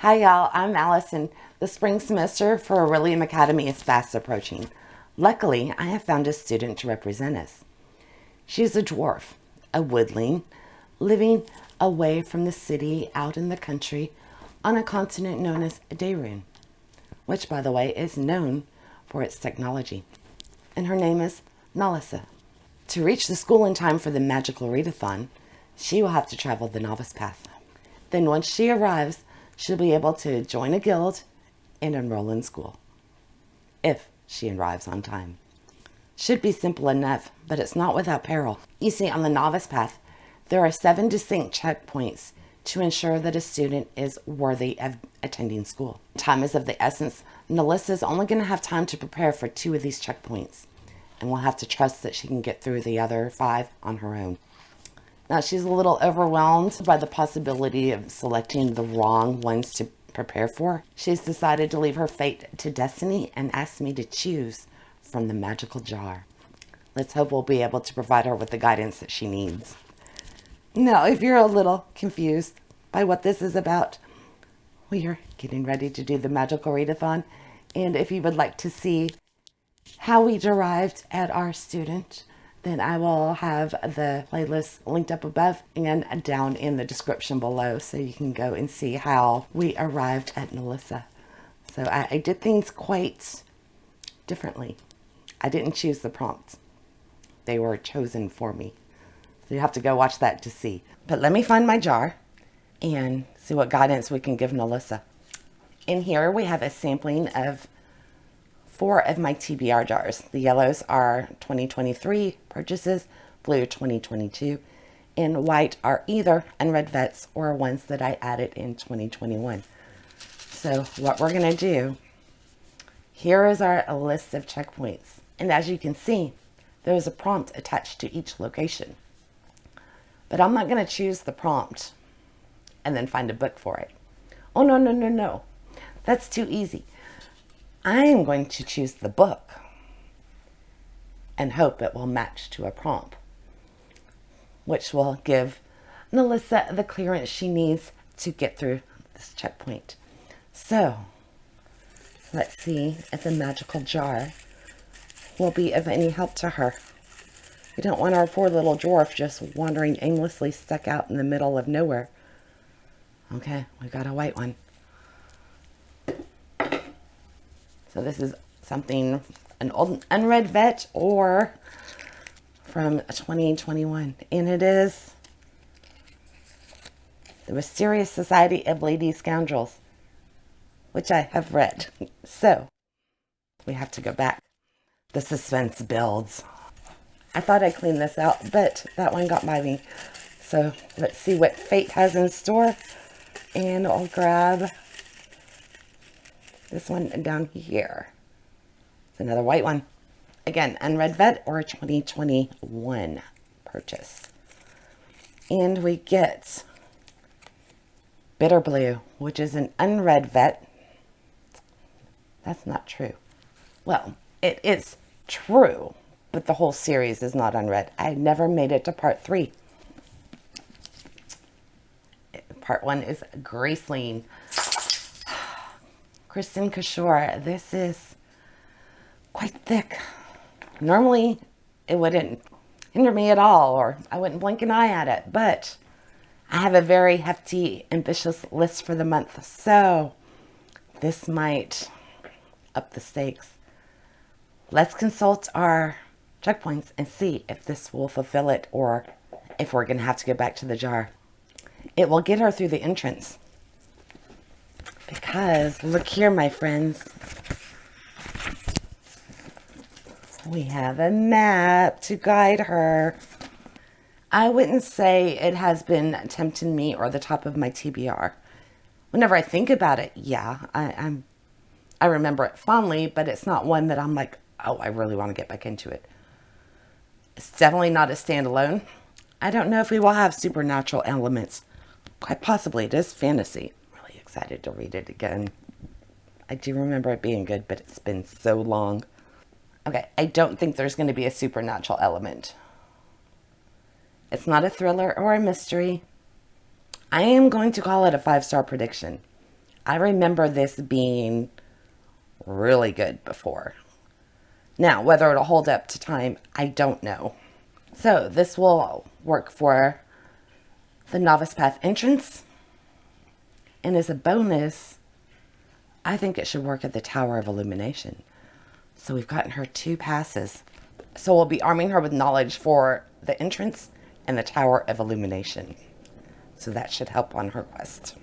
Hi y'all, I'm Allison. The spring semester for Orilium Academy is fast approaching. Luckily, I have found a student to represent us. She is a dwarf, a woodling, living away from the city out in the country on a continent known as Dayrun, which by the way is known for its technology. And her name is Nalissa. To reach the school in time for the Magical Readathon, she will have to travel the Novice Path. Then once she arrives, she'll be able to join a guild and enroll in school, if she arrives on time. Should be simple enough, but it's not without peril. You see, on the Novice Path, there are 7 distinct checkpoints to ensure that a student is worthy of attending school. Time is of the essence. Nalissa's only going to have time to prepare for 2 of these checkpoints, and we'll have to trust that she can get through the other 5 on her own. Now, she's a little overwhelmed by the possibility of selecting the wrong ones to prepare for. She's decided to leave her fate to destiny and asked me to choose from the Magical Jar. Let's hope we'll be able to provide her with the guidance that she needs. Now, if you're a little confused by what this is about, we are getting ready to do the Magical Readathon. And if you would like to see how we derived at our student, then I will have the playlist linked up above and down in the description below, so you can go and see how we arrived at Nalissa. So I did things quite differently. I didn't choose the prompts. They were chosen for me. So you have to go watch that to see. But let me find my jar and see what guidance we can give Nalissa. In here we have a sampling of 4 of my TBR jars. The yellows are 2023 purchases, blue 2022, and white are either unread vets or ones that I added in 2021. So what we're going to do, here is our list of checkpoints. And as you can see, there's a prompt attached to each location. But I'm not going to choose the prompt and then find a book for it. Oh, no, no, no, no. That's too easy. I am going to choose the book and hope it will match to a prompt, which will give Nalissa the clearance she needs to get through this checkpoint. So let's see if the Magical Jar will be of any help to her. We don't want our poor little dwarf just wandering aimlessly, stuck out in the middle of nowhere. Okay, we got a white one. So this is something, an old unread vet or from 2021. And it is The Mysterious Society of Lady Scoundrels, which I have read. So we have to go back. The suspense builds. I thought I'd clean this out, but that one got by me. So let's see what fate has in store. And I'll grab this one down here. It's another white one. Again, unread vet or a 2021 purchase. And we get Bitter Blue, which is an unread vet. That's not true. Well, it is true, but the whole series is not unread. I never made it to part 3. Part 1 is Graceling. Krisin Cashore. This is quite thick. Normally, it wouldn't hinder me at all, or I wouldn't blink an eye at it, but I have a very hefty, ambitious list for the month, so this might up the stakes. Let's consult our checkpoints and see if this will fulfill it, or if we're going to have to go back to the jar. It will get her through the entrance. Because, look here, my friends. We have a map to guide her. I wouldn't say it has been tempting me or the top of my TBR. Whenever I think about it, yeah, I remember it fondly, but it's not one that I'm like, oh, I really want to get back into it. It's definitely not a standalone. I don't know if we will have supernatural elements. Quite possibly it is fantasy. Really excited to read it again. I do remember it being good, but it's been so long. Okay, I don't think there's going to be a supernatural element. It's not a thriller or a mystery. I am going to call it a 5-star prediction. I remember this being really good before. Now, whether it'll hold up to time, I don't know. So this will work for the Novice Path entrance. And as a bonus, I think it should work at the Tower of Illumination. So we've gotten her 2 passes. So we'll be arming her with knowledge for the entrance and the Tower of Illumination. So that should help on her quest.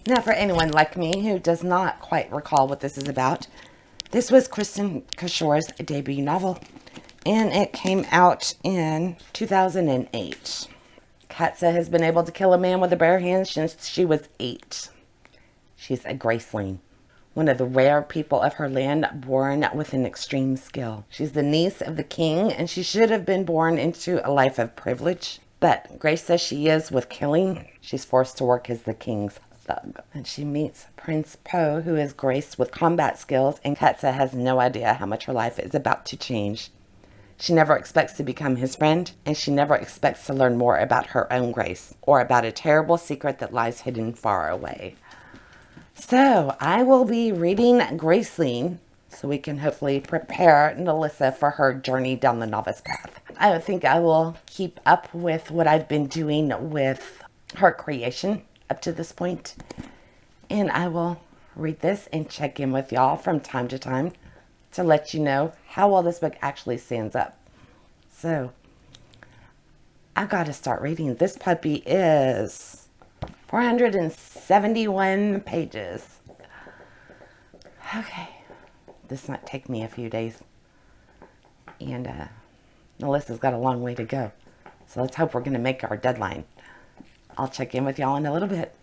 Now, for anyone like me who does not quite recall what this is about, this was Krisin Cashore's debut novel, and it came out in 2008. Katza has been able to kill a man with a bare hand since she was 8. She's a Graceling, one of the rare people of her land born with an extreme skill. She's the niece of the king, and she should have been born into a life of privilege. But Grace says she is with killing. She's forced to work as the king's thug. And she meets Prince Poe, who is graced with combat skills, and Katza has no idea how much her life is about to change. She never expects to become his friend, and she never expects to learn more about her own grace, or about a terrible secret that lies hidden far away. So, I will be reading Graceling, so we can hopefully prepare Nalissa for her journey down the Novice Path. I think I will keep up with what I've been doing with her creation up to this point, and I will read this and check in with y'all from time to time to let you know how well this book actually stands up. So, I gotta start reading. This puppy is 471 pages. Okay, this might take me a few days, and Melissa's got a long way to go, so let's hope we're gonna make our deadline. I'll check in with y'all in a little bit.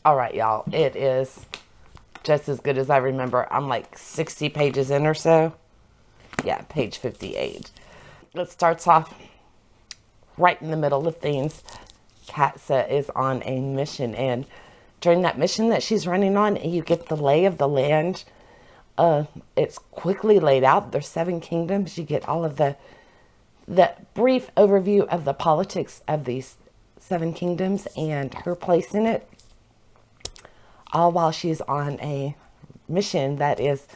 All right, y'all, it is just as good as I remember. I'm like 60 pages in or so. Yeah, page 58. It starts off right in the middle of things. Katza is on a mission, and during that mission that she's running on, you get the lay of the land. It's quickly laid out. There's 7 kingdoms. You get all of the brief overview of the politics of these 7 kingdoms and her place in it, all while she's on a mission that is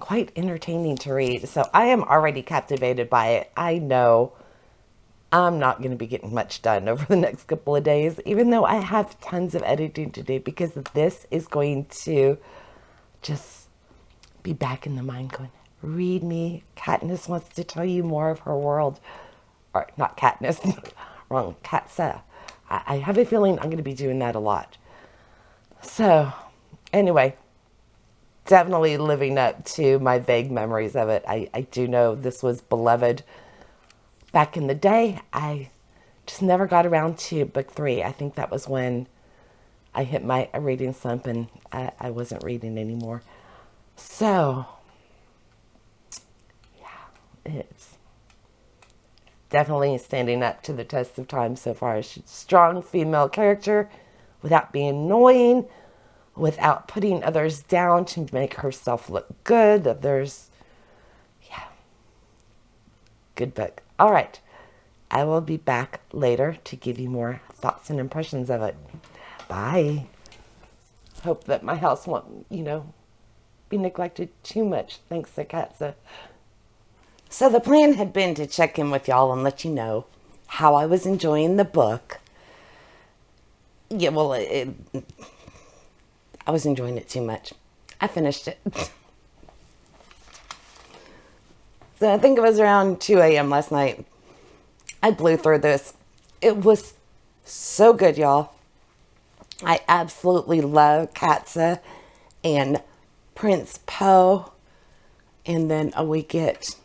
quite entertaining to read. So I am already captivated by it. I know I'm not going to be getting much done over the next couple of days, even though I have tons of editing to do, because this is going to just be back in the mind going, read me. Katniss wants to tell you more of her world. Or not Katniss, wrong, Katza. I have a feeling I'm going to be doing that a lot. So, anyway, definitely living up to my vague memories of it. I do know this was beloved back in the day. I just never got around to book 3. I think that was when I hit my reading slump and I wasn't reading anymore. So, yeah, it's definitely standing up to the test of time so far. She's a strong female character without being annoying, without putting others down to make herself look good. Yeah, good book. All right, I will be back later to give you more thoughts and impressions of it. Bye. Hope that my house won't, be neglected too much, thanks to Katza. So the plan had been to check in with y'all and let you know how I was enjoying the book. Yeah, well, I was enjoying it too much. I finished it. So I think it was around 2 a.m. last night. I blew through this. It was so good, y'all. I absolutely love Katza and Prince Poe. And then we get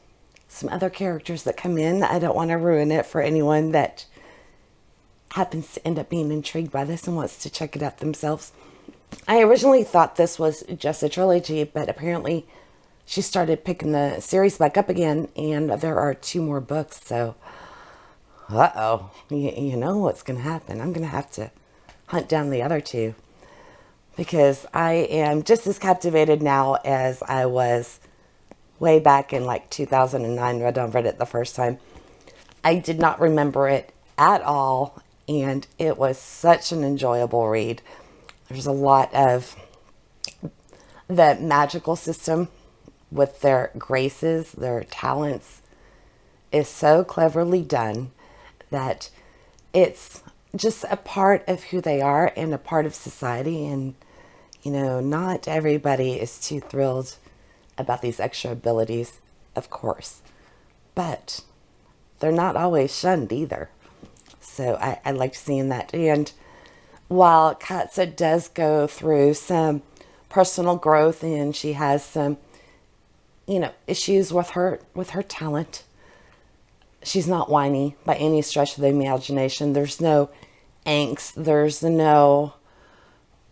some other characters that come in. I don't want to ruin it for anyone that happens to end up being intrigued by this and wants to check it out themselves. I originally thought this was just a trilogy, but apparently she started picking the series back up again, and there are 2 more books, so uh-oh, you know what's going to happen. I'm going to have to hunt down the other 2, because I am just as captivated now as I was way back in like 2009 when I read it the first time. I did not remember it at all, and it was such an enjoyable read. There's a lot of the magical system with their graces, their talents is so cleverly done that it's just a part of who they are and a part of society. And, not everybody is too thrilled about these extra abilities, of course, but they're not always shunned either. So I liked seeing that. And while Katza does go through some personal growth and she has some, issues with her talent, she's not whiny by any stretch of the imagination. There's no angst. There's no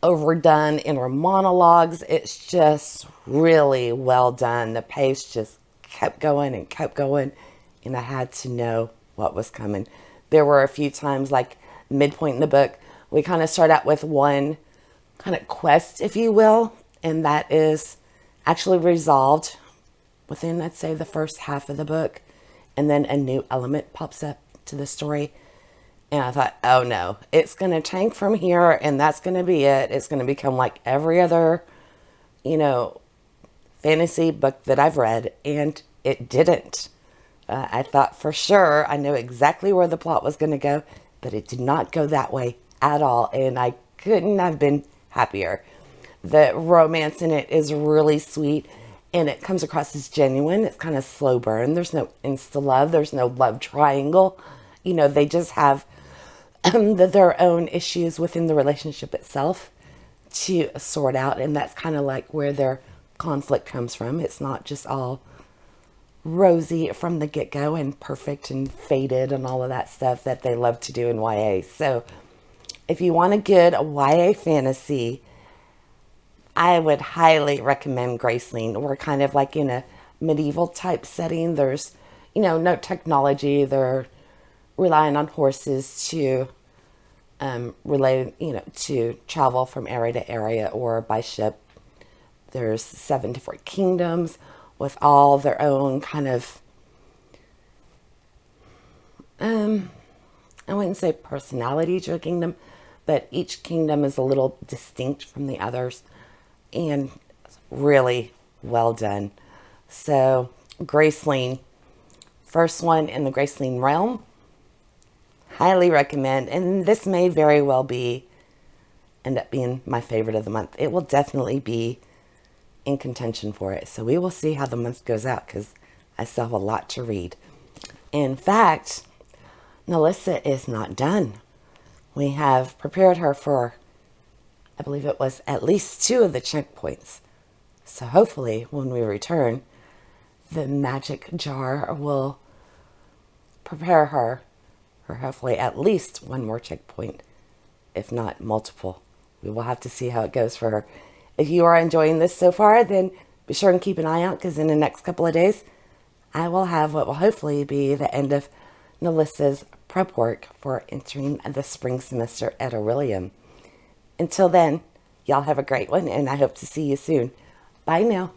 overdone inner monologues. It's just really well done. The pace just kept going and kept going, and I had to know what was coming. There were a few times, like midpoint in the book, we kind of start out with one kind of quest, if you will, and that is actually resolved within, I'd say, the first half of the book, and then a new element pops up to the story. And I thought, oh no, it's going to tank from here, and that's going to be it. It's going to become like every other, fantasy book that I've read, and it didn't. I thought for sure I knew exactly where the plot was going to go, but it did not go that way at all, and I couldn't have been happier. The romance in it is really sweet, and it comes across as genuine. It's kind of slow burn. There's no insta love. There's no love triangle. They just have their own issues within the relationship itself to sort out, and that's kind of like where their conflict comes from. It's not just all rosy from the get-go and perfect and faded and all of that stuff that they love to do in YA. So if you want a good YA fantasy, I would highly recommend Graceling. We're kind of like in a medieval type setting. There's, no technology. They're relying on horses to to travel from area to area or by ship. There's 7 different kingdoms with all their own kind of, I wouldn't say personality to a kingdom, but each kingdom is a little distinct from the others, and really well done. So Graceling, first one in the Graceling realm, highly recommend. And this may very well end up being my favorite of the month. It will definitely be in contention for it. So we will see how the month goes out, because I still have a lot to read. In fact, Melissa is not done. We have prepared her for, I believe it was at least 2 of the checkpoints. So hopefully when we return, the magic jar will prepare her for hopefully at least 1 more checkpoint, if not multiple. We will have to see how it goes for her. If you are enjoying this so far, then be sure and keep an eye out, because in the next couple of days, I will have what will hopefully be the end of Melissa's prep work for entering the spring semester at Orilium. Until then, y'all have a great one, and I hope to see you soon. Bye now.